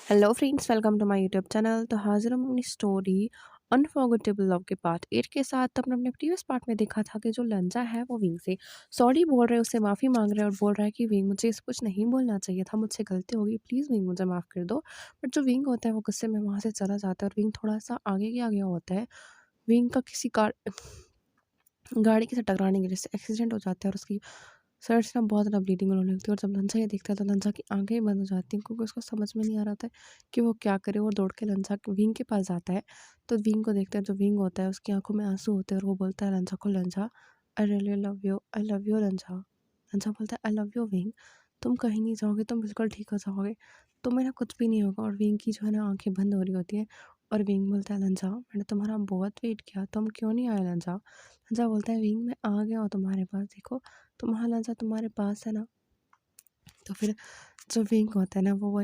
Hello friends, welcome to my YouTube channel. तो हाजिर हूँ अपनी स्टोरी अनफॉरगेटेबल लव के पार्ट 8 के साथ। तो अपने अपने प्रीवियस पार्ट में देखा था कि जो लंजा है वो विंग से सॉरी बोल रहा है, उससे माफ़ी मांग रहा है और बोल रहा है कि विंग मुझे इस कुछ नहीं बोलना चाहिए था, मुझसे गलती होगी, प्लीज़ विंग मुझे माफ़ कर दो। बट जो विंग होता है वो गुस्से में वहाँ से चला जाता है और विंग थोड़ा सा आगे ही आ गया होता है। विंग का किसी कार गाड़ी के साथ टकराने की वजह से एक्सीडेंट हो जाता है और उसकी सर से ना बहुत ज़्यादा ब्लीडिंग होने लगती है। और जब लंसा ये देखता है तो लंसा की आंखें ही बंद हो जाती हैं, क्योंकि उसको समझ में नहीं आ रहा था कि वो क्या करे। वो दौड़ के लंसा विंग के पास जाता है। तो विंग को देखता है, जो विंग होता है उसकी आंखों में आंसू होते हैं और वो बोलता है लंसा को, Lansa I really love you, I love you Lansa. Lansa बोलता है आई लव यू विंग, तुम कहीं नहीं जाओगे, तुम बिल्कुल ठीक हो जाओगे, तुम्हें ना कुछ भी नहीं होगा। और विंग की जो है ना आंखें बंद हो रही होती हैं। और विंग बोलता है लंसा मैंने तुम्हारा बहुत वेट किया, तुम क्यों नहीं आए लंसा। लंसा बोलता है विंग मैं आ गया हूँ तुम्हारे पास, देखो तुम्हारा लंसा तुम्हारे पास है ना। तो फिर जो विंग होता है ना वो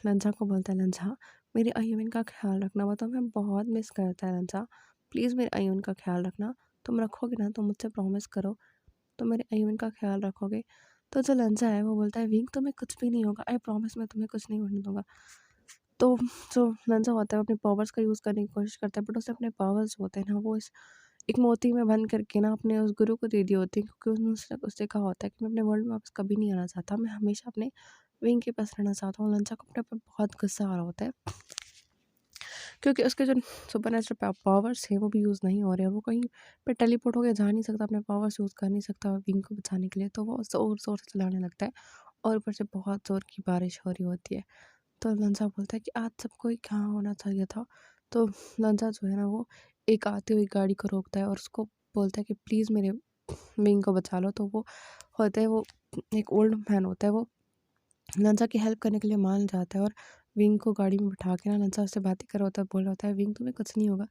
लंसा को बोलता है लंसा मेरे अय्यून का ख्याल रखना, वो तुम्हें बहुत मिस करता है लंसा, प्लीज़ मेरे अय्यून का ख्याल रखना, तुम रखोगे ना, तुम मुझसे प्रॉमिस करो, तो मेरे अय्यून का ख्याल रखोगे। तो जो लंसा है वो बोलता है विंग तुम्हें कुछ भी नहीं होगा, आई प्रॉमिस मैं तुम्हें कुछ नहीं होने दूंगा। तो जो लंसा होता है वो अपने पावर्स का यूज़ करने की कोशिश करता है, बट उसे अपने पावर्स होते हैं ना वो इस एक मोती में बंद करके ना अपने उस गुरु को दे दिए होते हैं, क्योंकि उसने उससे कहा होता है कि मैं अपने वर्ल्ड में वापस कभी नहीं आना चाहता, मैं हमेशा अपने विंग के पास रहना चाहता हूँ। लंचा को अपने ऊपर बहुत गुस्सा आ रहा होता है, क्योंकि उसके जो सुपर नेचुरल पावर्स हैं वो भी यूज़ नहीं हो रहे हैं। वो कहीं पे टेलीपोर्ट होकर जा नहीं सकता, अपने पावर्स यूज़ कर नहीं सकता विंग को बचाने के लिए। तो वो ज़ोर ज़ोर से चलाने लगता है और ऊपर से बहुत ज़ोर की बारिश हो रही होती है। तो लंचा बोलता है कि आज सबको ही कहाँ होना चाहिए था। तो लंचा जो है ना वो एक आती हुई गाड़ी को रोकता है और उसको बोलता है कि प्लीज़ मेरे विंग को बचा लो। तो वो होता है, वो एक ओल्ड मैन होता है, वो लंचा की हेल्प करने के लिए मान जाता है और विंग को गाड़ी में बिठा के ना लंचा उससे बातें कर रहा होता है, बोल रहा होता है विंग तुम्हें कुछ नहीं होगा।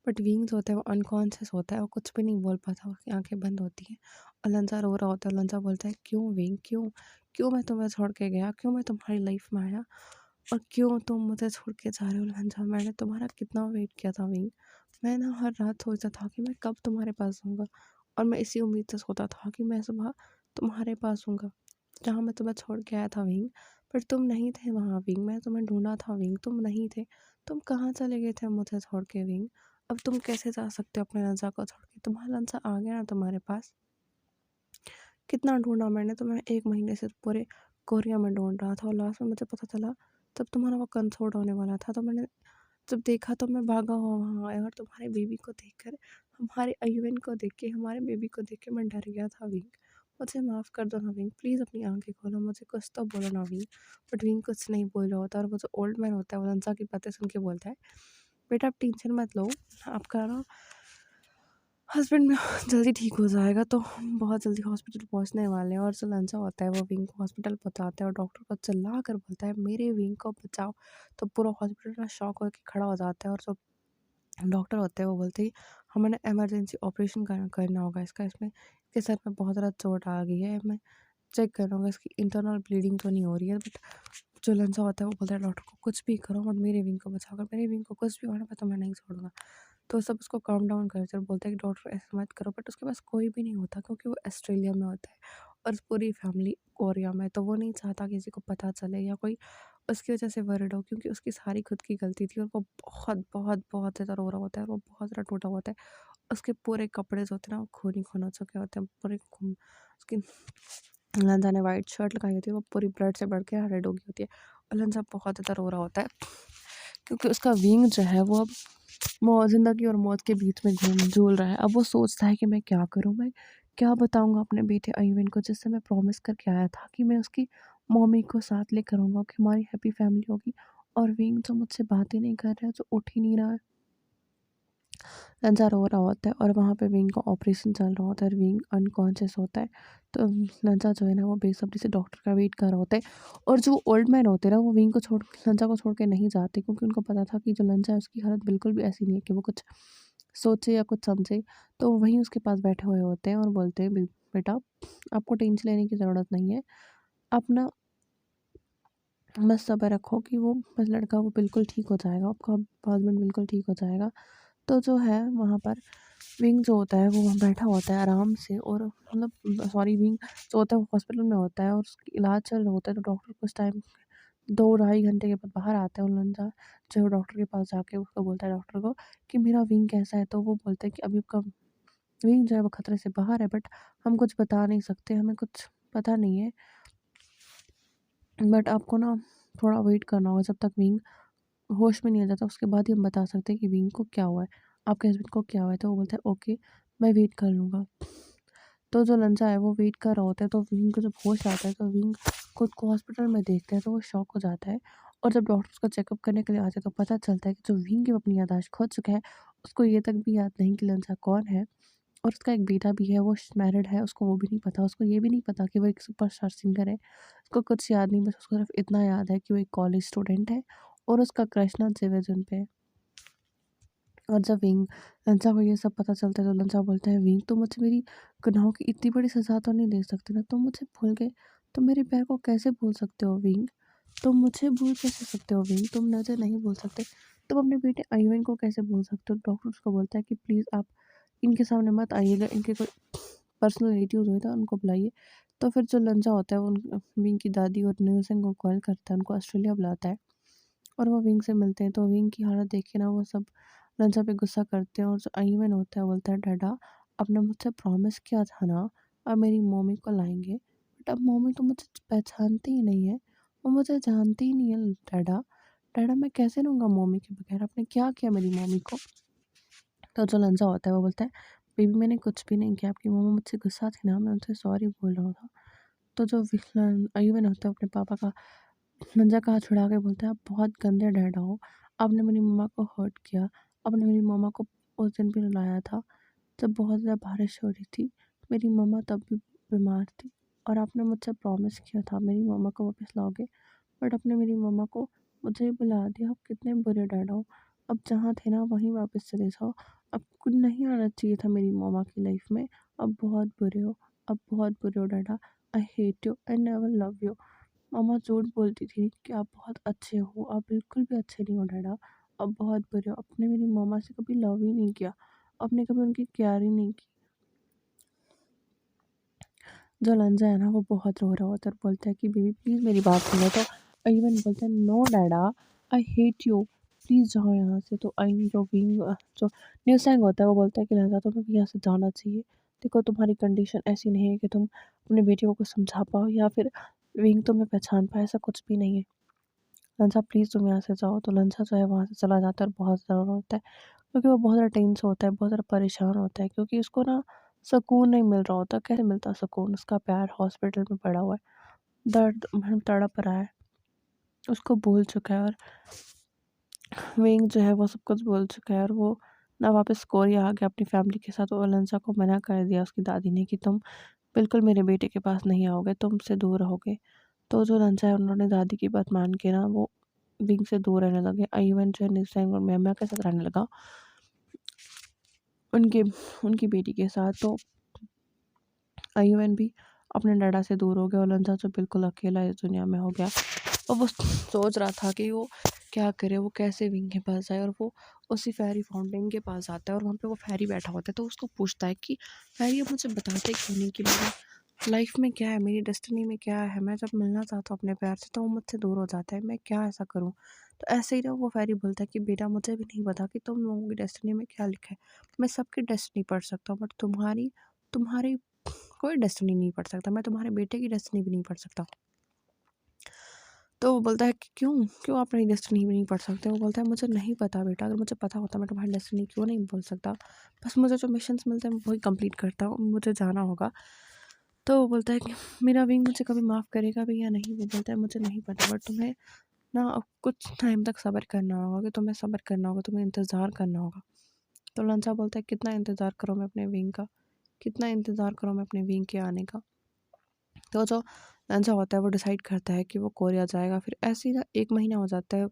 बट विंग जो होता है वो अनकॉन्शियस होता है, वो कुछ भी नहीं बोल पाता, उसकी आंखें बंद होती हैं और लंचा रो रहा होता है। लंचा बोलता है क्यों विंग, क्यों क्यों मैं तुम्हें छोड़ के गया, क्यों मैं तुम्हारी लाइफ में आया और क्यों तुम मुझे छोड़ के जा रहे हो लंचा। मैंने तुम्हारा कितना वेट किया था विंग, मैं ना हर रात सोचता था कि मैं कब तुम्हारे पास आऊँगा, और मैं इसी उम्मीद से सोता था कि मैं सुबह तुम्हारे पास आऊँगा जहाँ मैं तुम्हें छोड़ के आया था विंग। पर तुम नहीं थे वहाँ विंग, मैं तुम्हें ढूंढा था विंग, तुम नहीं थे, तुम कहाँ चले गए थे मुझे छोड़ के विंग। अब तुम कैसे जा सकते हो अपने लंचा को छोड़ के, तुम्हारा लंचा आ गया ना तुम्हारे पास। कितना ढूँढा मैंने तुम्हें, 1 महीने से पूरे कोरिया में ढूँढ रहा था और लास्ट में मुझे पता चला जब तुम्हारा वो कंसर्ट होने वाला था। तो मैंने जब देखा तो मैं भागा हुआ वहाँ आया और तुम्हारे बेबी को देखकर, हमारे अय्यून को देख के, हमारे बेबी को देख के मैं डर गया था विंग। मुझे माफ़ कर दो ना विंग, प्लीज़ अपनी आँखें खोलो, मुझे कुछ तो बोलो ना विंग। बट विंग कुछ नहीं बोल रहा होता और वो जो ओल्ड मैन होता है वो लंसा की बातें सुन के बोलता है बेटा आप टेंशन मत लो, आपका ना हस्बैंड में जल्दी ठीक हो जाएगा। तो हम बहुत जल्दी हॉस्पिटल पहुंचने वाले हैं। और जो लंचा होता है वो विंग को हॉस्पिटल पहुंचाता है और डॉक्टर को चिल्ला कर बोलता है मेरे विंग को बचाओ। तो पूरा हॉस्पिटल ना शॉक होकर खड़ा हो जाता है और जो डॉक्टर होते हैं वो बोलते हैं हमें ना इमरजेंसी ऑपरेशन करना होगा इसका, इसमें इसके सर में बहुत ज़्यादा चोट आ गई है, मैं चेक करना होगा, इसकी इंटरनल ब्लीडिंग तो नहीं हो रही है। बट जो लंचा होता है वो बोलता है डॉक्टर को कुछ भी करो बट मेरे विंग को बचाओ, अगर मेरे विंग को कुछ भी होना मैं तुम्हें नहीं छोड़ूंगा। तो सब उसको काम डाउन करते और बोलते हैं कि डॉक्टर ऐसा मत करो। बट उसके पास कोई भी नहीं होता, क्योंकि वो ऑस्ट्रेलिया में होता है और पूरी फैमिली कोरिया में, तो वो नहीं चाहता किसी को पता चले या कोई उसकी वजह से वरिड हो, क्योंकि उसकी सारी खुद की गलती थी। और वो बहुत बहुत बहुत ज़्यादा रो रहा होता है और वो बहुत ज़्यादा टूटा हुआ होता है। उसके पूरे कपड़े जो होते हैं ना वो खून ही खून हो चुके होते हैं, पूरे खून उसकी लंजा ने वाइट शर्ट लगाई होती है वो पूरी ब्लड से बढ़ के रेड हो गई होती है। और लंजा बहुत ज़्यादा रो रहा होता है, क्योंकि उसका विंग जो है वो अब ज़िंदगी और मौत के बीच में घूम झूल रहा है। अब वो सोचता है कि मैं क्या करूँ, मैं क्या बताऊँगा अपने बेटे अय्यून को, जिससे मैं प्रॉमिस करके आया था कि मैं उसकी मम्मी को साथ लेकर आऊँगा, कि हमारी हैप्पी फैमिली होगी। और विंग जो मुझसे बात ही नहीं कर रहा है, जो उठ ही नहीं रहा है। लंचा रो रहा होता है और वहाँ पे विंग का ऑपरेशन चल रहा होता है और विंग अनकॉन्शियस होता है। तो लंचा जो है ना वो बेसब्री से डॉक्टर का वेट कर रहा होता है। और जो ओल्ड मैन होते हैं ना वो विंग को छोड़ लंचा को छोड़ के नहीं जाते, क्योंकि उनको पता था कि जो लंचा है उसकी हालत बिल्कुल भी ऐसी नहीं है कि वो कुछ सोचे या कुछ समझे। तो वहीं उसके पास बैठे हुए होते हैं और बोलते हैं बेटा आपको टेंशन लेने की ज़रूरत नहीं है, आप ना बस सब्र रखो कि वो बस लड़का वो बिल्कुल ठीक हो जाएगा, आपका हस्बैंड बिल्कुल ठीक हो जाएगा। तो जो है वहाँ पर विंग जो होता है वो वहाँ बैठा होता है आराम से, और मतलब सॉरी विंग जो होता है वो हॉस्पिटल में होता है और उसका इलाज चल रहा होता है। तो डॉक्टर कुछ टाइम 2 ढाई घंटे के बाद बाहर आता है और लंजा जो है वो डॉक्टर के पास जाके उसको बोलता है डॉक्टर को कि मेरा विंग कैसा है? तो वो बोलते हैं कि अभी आपका विंग जो है वो खतरे से बाहर है, बट हम कुछ बता नहीं सकते, हमें कुछ पता नहीं है। बट आपको ना थोड़ा वेट करना होगा जब तक विंग होश में नहीं आ जाता, उसके बाद ही हम बता सकते हैं कि विंग को क्या हुआ है, आपके हस्बैंड को क्या हुआ है। तो वो बोलता है ओके, मैं वेट कर लूँगा। तो जो लंचा है वो वेट कर रहा होता है, तो विंग को जब होश आता है तो विंग खुद को हॉस्पिटल में देखता है, तो वो शॉक हो जाता है। और जब डॉक्टर उसका चेकअप करने के लिए आते हैं तो पता चलता है कि जो विंग है वो अपनी याददाश्त खो चुका है। उसको ये तक भी याद नहीं कि लंचा कौन है। और उसका एक बेटा भी है, वो मैरिड है, उसको वो भी नहीं पता। उसको ये भी नहीं पता कि वो एक सुपरस्टार सिंगर है। उसको कुछ याद नहीं, बस उसको सिर्फ इतना याद है कि वो एक कॉलेज स्टूडेंट है और उसका क्रश ना जिन पे है। और जब विंग लंचा को ये सब पता चलता है तो लंचा बोलता है विंग तुम मुझे मेरी गुनाहों की इतनी बड़ी सज़ा तो नहीं दे सकते ना, तुम मुझे भूल गए, तुम मेरे प्यार को कैसे भूल सकते हो विंग? तुम मुझे भूल कैसे सकते हो विंग? तुम मुझे नहीं भूल सकते, तुम अपने बेटे आयुन को कैसे भूल सकते हो? डॉक्टर उसको बोलता है कि प्लीज़ आप इनके सामने मत आइएगा, इनके कोई पर्सनल रिलेटिव्स हुए थे उनको बुलाइए। तो फिर जो लंचा होता है वो विंग की दादी और न्यूसन को कॉल करता है, उनको ऑस्ट्रेलिया बुलाता है और वो विंग से मिलते हैं। तो विंग की हालत देख के ना वो सब रंजा पे गुस्सा करते हैं और जो अयमन होता है बोलता है डैडा आपने मुझसे प्रॉमिस किया था ना अब मेरी मम्मी को लाएंगे, बट अब मम्मी तो मुझे पहचानती ही नहीं है, वो मुझे जानती ही नहीं है डैडा। डैडा मैं कैसे रहूँगा मम्मी के बगैर, आपने क्या किया मेरी मम्मी को? तो जो लंजा होता है वो बोलता है बेबी मैंने कुछ भी नहीं किया, आपकी मम्मा मुझसे गुस्सा थी ना, मैं उनसे सॉरी बोल रहा था। तो जो अयमन होता है अपने पापा का मंजा का हाथ छुड़ा के बोलता है आप बहुत गंदे डैड हो, आपने मेरी मम्मा को हर्ट किया, आपने मेरी मम्मा को उस दिन भी रुलाया था जब बहुत ज़्यादा बारिश हो रही थी, मेरी मम्मा तब भी बीमार थी और आपने मुझसे प्रॉमिस किया था मेरी मम्मा को वापस लाओगे, बट आपने मेरी मम्मा को मुझे ही बुला दिया। आप कितने बुरे डैड हो, अब जहाँ थे ना वहीं वापस चले जाओ, आपको नहीं आना चाहिए था मेरी मम्मा की लाइफ में, अब बहुत बुरे हो, अब बहुत बुरे हो dada, I hate you, I never love you. Mama झूठ बोलती थी कि आप बहुत अच्छे हो, आप बिल्कुल भी अच्छे नहीं हो डैडा, आप बहुत बुरे हो, आपने मेरी मम्मा से कभी लव ही नहीं किया, आपने कभी उनकी केयर ही नहीं की। जो लंजा है ना वो बहुत रो रहा होता है और बोलता है कि बेबी प्लीज़ मेरी बात सुनो। तो अयमन बोलता है no dada, I hate you, please जाओ यहाँ से। तो अयन जो विंग जो न्यूसैंग होता है वो बोलता है कि लंजा तुम्हें भी यहाँ से जाना चाहिए, देखो तुम्हारी कंडीशन ऐसी नहीं है कि तुम अपने बेटे को कुछ समझा पाओ या फिर विंग तुम्हें पहचान पाए, ऐसा कुछ भी नहीं है। लंचा प्लीज़ तुम यहाँ से जाओ। तो लंचा जो है वहाँ से चला जाता है और बहुत ज़्यादा रोता है क्योंकि वो बहुत ज़्यादा टेंस होता है, बहुत ज़्यादा परेशान होता है क्योंकि उसको ना सुकून नहीं मिल रहा होता। कैसे मिलता सुकून, उसका प्यार हॉस्पिटल में पड़ा हुआ है, दर्द में तड़प रहा है, उसको भूल चुका है और विंग जो है वो सब कुछ भूल चुका है और वो ना वापस कोरिया आ गया अपनी फैमिली के साथ। और लंचा को मना कर दिया उसकी दादी ने कि तुम बिल्कुल मेरे बेटे के पास नहीं आओगे, तुम उससे दूर रहोगे। तो जो लंचा है उन्होंने दादी की बात मान के ना वो विंग से दूर रहने लगे। आयुवन जो है निस्सैंग और मेम्मा के साथ रहने लगा उनके उनकी बेटी के साथ। तो आयुवन भी अपने डैडा से दूर हो गया और लंचा जो बिल्कुल अकेला इस दुनिया में हो गया। और वो सोच रहा था कि वो क्या करे, वो कैसे विंग के पास जाए। और वो उसी फेरी फाउंटेन के पास आता है और वहाँ पे वो फेरी बैठा होता है। तो उसको पूछता है कि फेरी अब मुझे बताते क्यों नहीं कि मेरी लाइफ में क्या है, मेरी डेस्टिनी में क्या है, मैं जब मिलना चाहता हूँ अपने प्यार से तो वो मुझसे दूर हो जाता है, मैं क्या ऐसा करूँ? तो ऐसे ही ना वो फेरी बोलता है कि बेटा मुझे भी नहीं पता कि तुम लोगों की डेस्टिनी में क्या लिखा है, मैं सबकी डेस्टिनी पढ़ सकता हूँ बट तुम्हारी तुम्हारी कोई डेस्टिनी नहीं पढ़ सकता, मैं तुम्हारे बेटे की डेस्टिनी भी नहीं पढ़ सकता। तो वो बोलता है कि क्यों? क्यों आप मेरी डेस्टिनी भी नहीं पढ़ सकते? वो बोलता है मुझे नहीं पता बेटा, अगर मुझे पता होता मैं तुम्हारी डेस्टिनी क्यों नहीं बोल सकता। बस मुझे जो मिशंस मिलते हैं मैं वही कंप्लीट करता हूँ, मुझे जाना होगा। तो वो बोलता है कि मेरा विंग मुझे कभी माफ़ करेगा भी या नहीं? वो बोलता है मुझे नहीं पता बट तुम्हें ना अब कुछ टाइम तक सब्र करना होगा, कि तुम्हें सब्र करना होगा, तुम्हें इंतज़ार करना होगा। तो लंचा बोलता है कितना इंतज़ार करूँ मैं अपने विंग का? कितना इंतज़ार करूँ मैं अपने विंग के आने का? तो जो लंचा होता है वो डिसाइड करता है कि वो कोरिया जाएगा। फिर ऐसे ही ना 1 महीना हो जाता है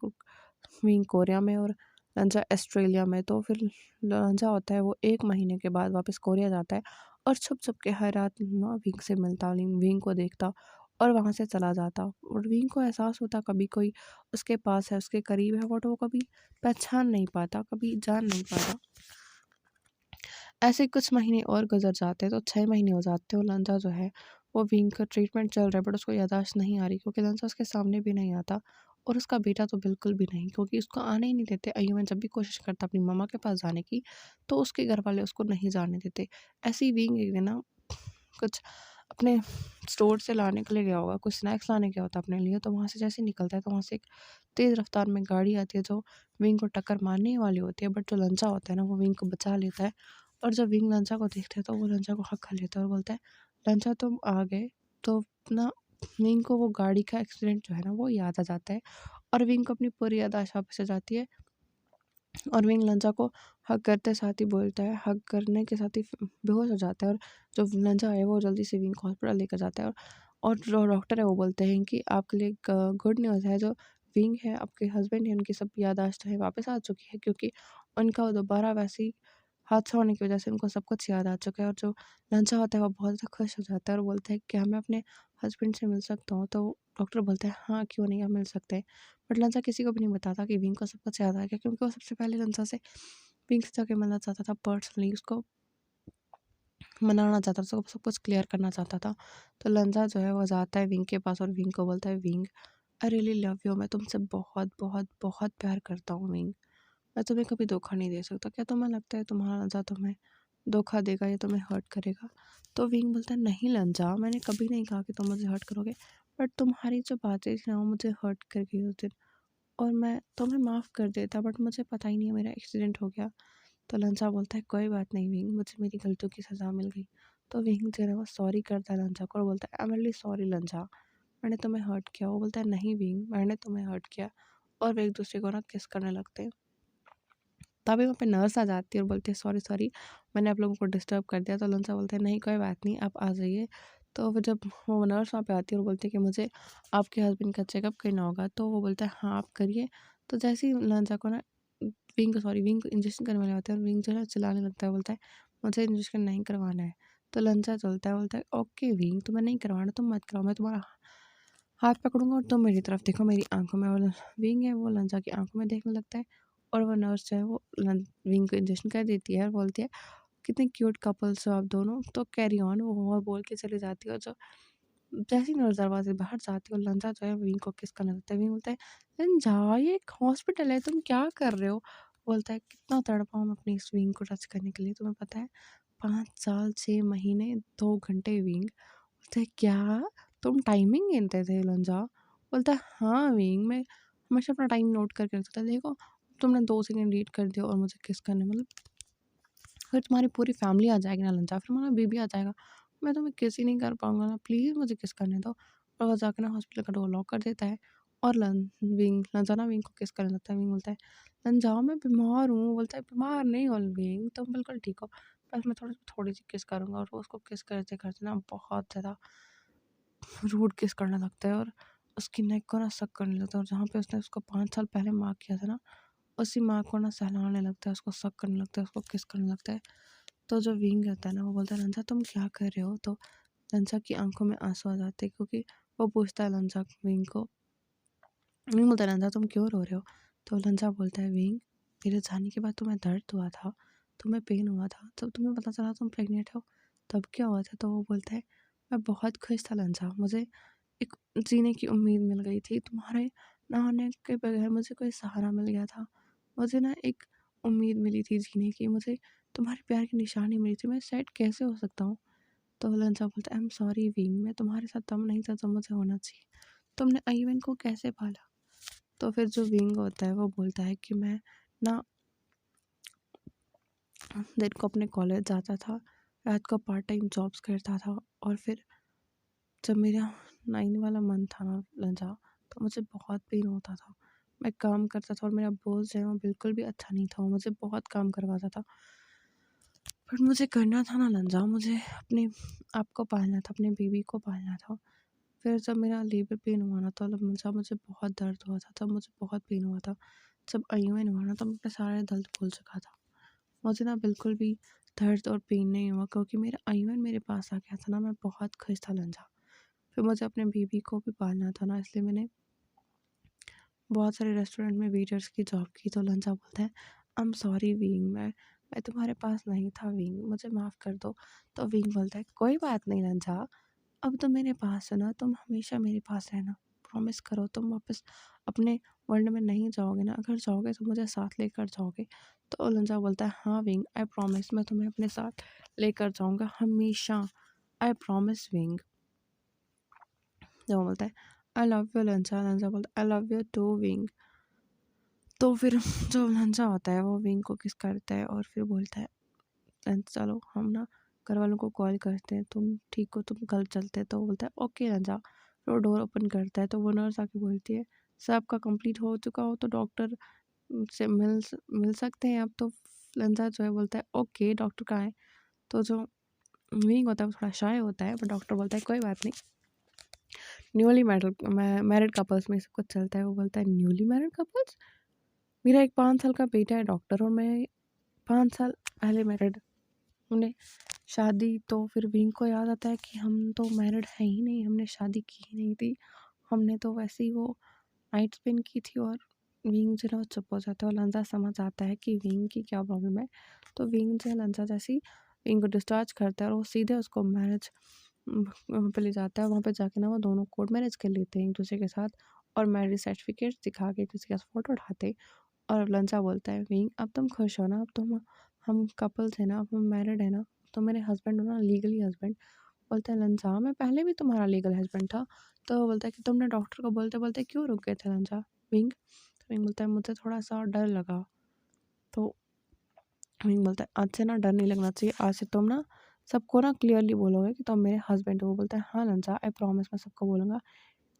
विंग कोरिया में और लंचा ऑस्ट्रेलिया में। तो फिर लंचा होता है वो 1 महीने के बाद वापस कोरिया जाता है और छुप-छुप के हर रात ना विंग से मिलता, विंग को देखता और वहाँ से चला जाता। और विंग को एहसास होता कभी कोई उसके पास है, उसके करीब है बट वो कभी पहचान नहीं पाता, कभी जान नहीं पाता। ऐसे कुछ महीने और गुज़र जाते हैं तो 6 महीने हो जाते हैं और लंचा जो है वो विंग का ट्रीटमेंट चल रहा है बट उसको याददाश्त नहीं आ रही क्योंकि लंचा उसके सामने भी नहीं आता और उसका बेटा तो बिल्कुल भी नहीं, क्योंकि उसको आने ही नहीं देते। अय्यूब जब भी कोशिश करता अपनी मम्मा के पास जाने की तो उसके घर वाले उसको नहीं जाने देते। ऐसे ही विंग एक दिन ना कुछ अपने स्टोर से लाने के लिए गया होगा, कुछ स्नैक्स लाने गया होता अपने लिए, तो वहाँ से जैसे ही निकलता है तो वहाँ से एक तेज़ रफ्तार में गाड़ी आती है जो विंग को टक्कर मारने ही वाली होती है, बट जो लंचा होता है ना वो विंग को बचा लेता है। और जब विंग लंचा को देखता है तो वो लंचा को हक कर लेता है और बोलता है, लंचा तुम आ गए। तो ना विंग को वो गाड़ी का एक्सीडेंट जो है ना वो याद आ जाता है और विंग को अपनी पूरी याददाश्त वापस आ जाती है और विंग लंचा को हग करते साथ ही बोलता है, हग करने के साथ ही बेहोश हो जाता है और जो लंचा है वो जल्दी से विंग को हॉस्पिटल लेकर जाता है और जो डॉक्टर है वो बोलते हैं कि आपके लिए एक गुड न्यूज़ है, जो विंग है आपके हस्बैंड है उनकी सब याददाश्त है वापस आ चुकी है, क्योंकि उनका दोबारा वैसे ही हादसा होने की वजह से उनको सब कुछ याद आ चुका है। और जो लंचा होता है वो बहुत ज़्यादा खुश हो जाता है और बोलता है कि क्या मैं अपने हस्बैंड से मिल सकता हूँ? तो डॉक्टर बोलता है हाँ, क्यों नहीं, आप मिल सकते हैं। बट लंचा किसी को भी नहीं बताता कि विंग को सब कुछ याद आ गया, क्योंकि वो सबसे पहले लंचा से विंग से जाके मिलना चाहता था, पर्सनली उसको मनाना चाहता था, सब कुछ क्लियर करना चाहता था। तो लंचा जो है वो जाता है विंग के पास और विंग को बोलता है, wing I really love you, मैं तुमसे बहुत बहुत बहुत प्यार करता हूँ विंग, मैं तुम्हें कभी धोखा नहीं दे सकता। क्या तुम्हें लगता है तुम्हारा लंचा तुम्हें धोखा देगा या तुम्हें हर्ट करेगा? तो विंग बोलता है, नहीं लंचा, मैंने कभी नहीं कहा कि तुम मुझे हर्ट करोगे, बट तुम्हारी जो बातें थी ना वो मुझे हर्ट कर गई उस दिन और मैं तुम्हें माफ़ कर देता बट मुझे पता ही नहीं है मेरा एक्सीडेंट हो गया। तो लंचा बोलता है, कोई बात नहीं विंग, मुझे मेरी गलतियों की सज़ा मिल गई। तो विंग जो है वो सॉरी करता है लंचा को और बोलता है, आई एम रियली सॉरी लंचा, मैंने तुम्हें हर्ट किया। वो बोलता है, नहीं विंग, मैंने तुम्हें हर्ट किया। और वे एक दूसरे को ना किस करने लगते हैं। तभी वहाँ पे नर्स आ जाती है और बोलती है, सॉरी सॉरी, मैंने आप लोगों को डिस्टर्ब कर दिया। तो लंचा बोलते हैं, नहीं कोई बात नहीं, आप आ जाइए। तो फिर जब वो नर्स वहाँ पे आती है और बोलती है कि मुझे आपके हस्बैंड का चेकअप करना होगा, तो वो बोलता है हाँ आप करिए। तो जैसे ही लंचा को ना विंग को इंजेक्शन करने वाले होते हैं और विंग जो है चिल्लाने लगता है, बोलता है मुझे इंजेक्शन नहीं करवाना है। तो लंचा चलता है, बोलता है ओके विंग, तुम्हें नहीं करवाना तुम मत कराओ, मैं तुम्हारा हाथ पकड़ूँगा और तुम मेरी तरफ देखो, मेरी आँखों में। और विंग है वो लंचा की आँखों में देखने लगता है और वो नर्स जो है वो विंग को इंजेक्शन कर देती है और बोलती है, कितने क्यूट कपल्स हो आप दोनों, तो कैरी ऑन। वो और बोल के चली जाती है और जो जैसे ही नर्स दरवाजे बाहर जाती है और लंचा जो है विंग को किस करने लगता है। विंग बोलता है, लंचा ये एक हॉस्पिटल है, तुम क्या कर रहे हो? बोलता है, कितना तड़पा हूँ मैं अपनी इस विंग को टच करने के लिए, तुम्हें पता है 5 साल 6 महीने 2 घंटे विंग। बोलता है, क्या तुम टाइमिंग गिनते थे लंजा? बोलता है, हाँ विंग, मैं हमेशा अपना टाइम नोट करके रखता था, देखो तुमने 2 सेकंड लेट कर दिया और मुझे किस करने, मतलब फिर तुम्हारी पूरी फैमिली आ जाएगी ना लंचा, फिर तुम्हारा बेबी आ जाएगा, मैं तुम्हें किस ही नहीं कर पाऊंगा ना, प्लीज़ मुझे किस करने दो। और वो जाकर ना हॉस्पिटल का डोर लॉक कर देता है और विंग लंचा ना विंग को किस करने लगता है। विंग बोलता है, लंजा मैं बीमार हूँ। बोलता है, बीमार नहीं हो विंग, तुम बिल्कुल ठीक हो, बस मैं थोड़ी थोड़ी सी किस करूँगा। और वो उसको किस करते करते ना बहुत ज़्यादा रूड किस करने लगता है और उसकी नेक को ना सक करने लगता है और जहाँ पे उसने उसको 5 साल पहले मार्क किया था ना, उसी मार्क को ना सहलाने लगता है, उसको सक करने लगता है, उसको किस करने लगता है। तो जो विंग रहता है ना वो बोलता है, लंचा तुम क्या कर रहे हो? तो लंचा की आंखों में आंसू आ जाते हैं क्योंकि वो पूछता है लंचा विंग को। विंग बोलता है, लंचा तुम क्यों रो रहे हो? तो लंचा बोलता है, विंग मेरे जाने के बाद तुम्हें दर्द हुआ था, तुम्हें पेन हुआ था, जब तुम्हें पता चला तुम प्रेग्नेंट हो तब क्या हुआ था? तो वो बोलता है, मैं बहुत खुश था लंचा, मुझे एक जीने की उम्मीद मिल गई थी, तुम्हारे ना होने के बगैर मुझे कोई सहारा मिल गया था, मुझे ना एक उम्मीद मिली थी जीने की, मुझे तुम्हारे प्यार की निशानी मिली थी, मैं सैड कैसे हो सकता हूँ? तो लंचा बोलता है, आई एम सॉरी विंग, मैं तुम्हारे साथ दम नहीं था जो मुझे होना चाहिए, तुमने आईवन को कैसे पाला? तो फिर जो विंग होता है वो बोलता है कि मैं ना दिन को अपने कॉलेज जाता था, रात को पार्ट टाइम जॉब्स करता था और फिर जब मेरा 9 वाला मंथ था ना लंचा, तो मुझे बहुत पेन होता था। मैं काम करता था और मेरा बॉस जो है वो बिल्कुल भी अच्छा नहीं था, वो मुझे बहुत काम करवाता था। बट मुझे करना था ना लंचा, मुझे अपने आप को पालना था, अपने बेबी को पालना था। फिर जब मेरा लेबर पेन हुआ ना तो लंचा मुझे बहुत दर्द हुआ था, तब मुझे बहुत पेन हुआ था। जब आईयूएन हुआ ना तब मैं अपने सारे दर्द भूल चुका था। मुझे ना बिल्कुल भी दर्द और पेन नहीं हुआ क्योंकि मेरा आईयूएन मेरे पास आ गया था ना, मैं बहुत खुश था लंचा। फिर मुझे अपने बेबी को भी पालना था ना, इसलिए मैंने बहुत सारे रेस्टोरेंट में वेटर्स की जॉब की। तो लंचा बोलता है, आई एम सॉरी विंग, मैं तुम्हारे पास नहीं था विंग, मुझे माफ़ कर दो। तो विंग बोलता है, कोई बात नहीं लंचा, अब तुम मेरे पास हो ना, तुम हमेशा मेरे पास रहना। प्रॉमिस करो तुम वापस अपने वर्ल्ड में नहीं जाओगे ना, अगर जाओगे तो मुझे साथ लेकर जाओगे। तो लंजा बोलता है हाँ विंग, आई प्रॉमिस मैं तुम्हें अपने साथ लेकर जाऊँगा हमेशा, आई प्रॉमिस विंग। जब वो बोलता है आई लव यू लंजा, लंजा बोलता है I love you too Wing. तो फिर जो लंजा होता है वो विंग को किस करता है और फिर बोलता है चलो हम ना घर वालों को कॉल करते हैं, तुम ठीक हो, तुम कल चलते हैं। तो वो बोलता है ओके रंजा। फिर वो डोर ओपन करता है तो वो नर्स आके बोलती है सर आपका कंप्लीट हो चुका हो तो डॉक्टर से मिल सकते हैं अब। तो रंजा जो है बोलता है ओके डॉक्टर कहाँ है। तो जो विंग होता है वो थोड़ा शाय होता है, पर डॉक्टर बोलता है कोई बात नहीं, न्यूली मैरिड कपल्स में सब कुछ चलता है। वो बोलता है न्यूली मैरिड कपल्स, मेरा एक 5 साल का बेटा है डॉक्टर और मैं 5 साल पहले मैरिड, उन्हें शादी। तो फिर विंग को याद आता है कि हम तो मैरिड है ही नहीं, हमने शादी की ही नहीं थी, हमने तो वैसे ही वो नाइट स्पेंड की थी। और विंग जो है वो चुप हो जाता है और लंजा समझ आता है कि विंग की क्या प्रॉब्लम है। तो विंग जो है लंजा जैसे ही विंग को डिस्चार्ज करता है और वो सीधे उसको मैरिज वहाँ पे ले जाता है। वहाँ पे जाके ना वो दोनों कोर्ट मैरिज कर लेते हैं एक दूसरे के साथ और मैरिज सर्टिफिकेट दिखा के एक दूसरे के साथ फोटो उठाते। और लंचा बोलता है विंग अब तुम खुश हो ना, अब तुम हम कपल्स है ना, अब हम मैरिड है ना, तो मेरे हस्बैंड हो ना, लीगली हस्बैंड। बोलता है लंचा मैं पहले भी तुम्हारा लीगल हस्बैंड था। तो वो बोलता है कि तुमने डॉक्टर को बोलते बोलते क्यों रुक गए थे लंचा विंग। तो विंग बोलता है मुझे थोड़ा सा डर लगा। तो विंग बोलता है आज से ना डर नहीं लगना चाहिए, आज से तुम ना सबको ना क्लियरली बोलोगे कि तुम मेरे हस्बैंड हो। वो बोलता है हाँ लंचा आई प्रॉमिस मैं सबको बोलूँगा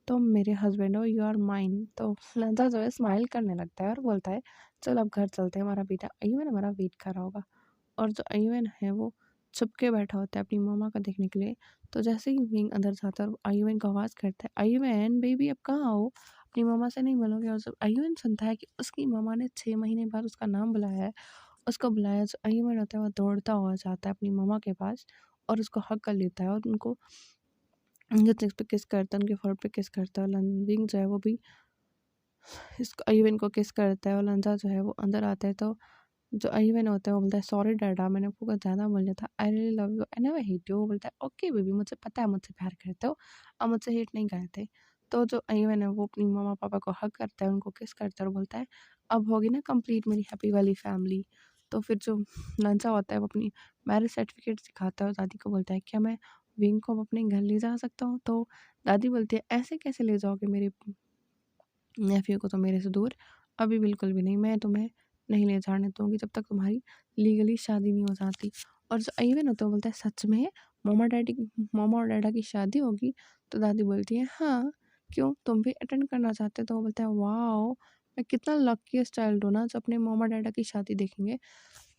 तुम मेरे हस्बैंड हो, यू आर माइन। तो लंचा जो है स्माइल करने लगता है और बोलता है चल अब घर चलते हैं, हमारा बेटा अय्यून हमारा वेट कर रहा होगा। और जो अय्यून है वो छुप के बैठा होता है अपनी मम्मा को देखने के लिए। तो जैसे ही विंग अंदर जाता है और अय्यून को आवाज़ करता है अय्यून बेबी अब कहाँ हो, अपनी मम्मा से नहीं मिलोगे। और जब अय्यून सुनता है कि उसकी मम्मा ने 6 महीने बाद उसका नाम बुलाया है, उसको बुलाया, जो अय्यून होता है वो दौड़ता हुआ जाता है अपनी मम्मा के पास और उसको हग कर लेता है और उनको उनके चेस्ट पे किस करता है, उनके फोrehead पे किस करता है। और विंग जो है वो भी इसको अय्यून को किस करता है और लंजा जो है वो अंदर आता है। तो जो अय्यून होता है वो बोलता है सॉरी डैडा मैंने आपको कुछ ज़्यादा बोल दिया था, आई really love you I never hate you. वो बोलता है ओके बेबी मुझे पता है मुझसे प्यार करते हो, अब मुझसे हेट नहीं करते। तो जो अय्यून है वो अपनी मम्मा पापा को हग करता है, उनको किस करता है और बोलता है अब होगी ना कंप्लीट मेरी हैप्पी वाली फैमिली। तो फिर जो लंचा होता है वो अपनी मैरिज सर्टिफिकेट दिखाता है और दादी को बोलता है क्या मैं विंग को अपने घर ले जा सकता हूँ। तो दादी बोलती है ऐसे कैसे ले जाओगे मेरे नेफ़्यू को तो मेरे से दूर, अभी बिल्कुल भी नहीं, मैं तुम्हें नहीं ले जाने दूँगी जब तक तुम्हारी लीगली शादी नहीं हो जाती। और जो अय्यून होता है वो बोलता है सच में? मम्मा और डैडा की शादी होगी? तो दादी बोलती है हाँ, क्यों तुम भी अटेंड करना चाहते हो? तो वो बोलता है वॉव! मैं कितना लकीएस्ट चाइल्ड हूँ ना जो अपने मम्मा डैडा की शादी देखेंगे।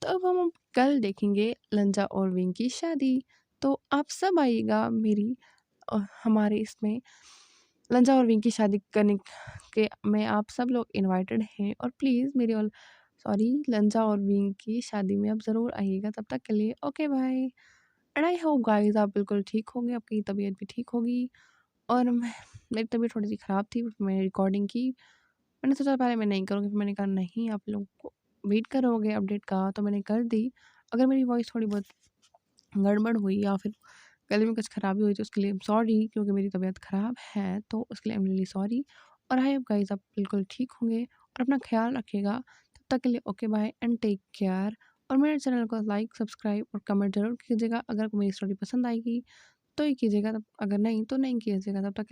तो अब हम कल देखेंगे लंजा और विंग की शादी। तो आप सब आइएगा मेरी हमारे इसमें लंजा और विंग की शादी करने के में आप सब लोग इनवाइटेड हैं और प्लीज़ मेरी और सॉरी लंजा और विंग की शादी में आप ज़रूर आइएगा। तब तक के लिए okay bye and I hope guys आप बिल्कुल ठीक होंगे, आपकी तबीयत भी ठीक होगी। और मेरी तबीयत थोड़ी सी ख़राब थी, मैं रिकॉर्डिंग की, मैंने सोचा पहले मैं नहीं करूँगी, फिर मैंने कहा नहीं आप लोग को वेट करोगे अपडेट का, तो मैंने कर दी। अगर मेरी वॉइस थोड़ी बहुत गड़बड़ हुई या फिर गले में कुछ खराबी हुई तो उसके लिए सॉरी, क्योंकि मेरी तबीयत ख़राब है तो उसके लिए आई एम रियली सॉरी। और आई होप गाइस आप बिल्कुल ठीक होंगे और अपना ख्याल रखिएगा। तब तक के लिए okay bye and take care. और मेरे चैनल को लाइक सब्सक्राइब और कमेंट ज़रूर कीजिएगा। अगर मेरी स्टोरी पसंद आएगी तो ही कीजिएगा, तब अगर नहीं तो नहीं कीजिएगा। तब तक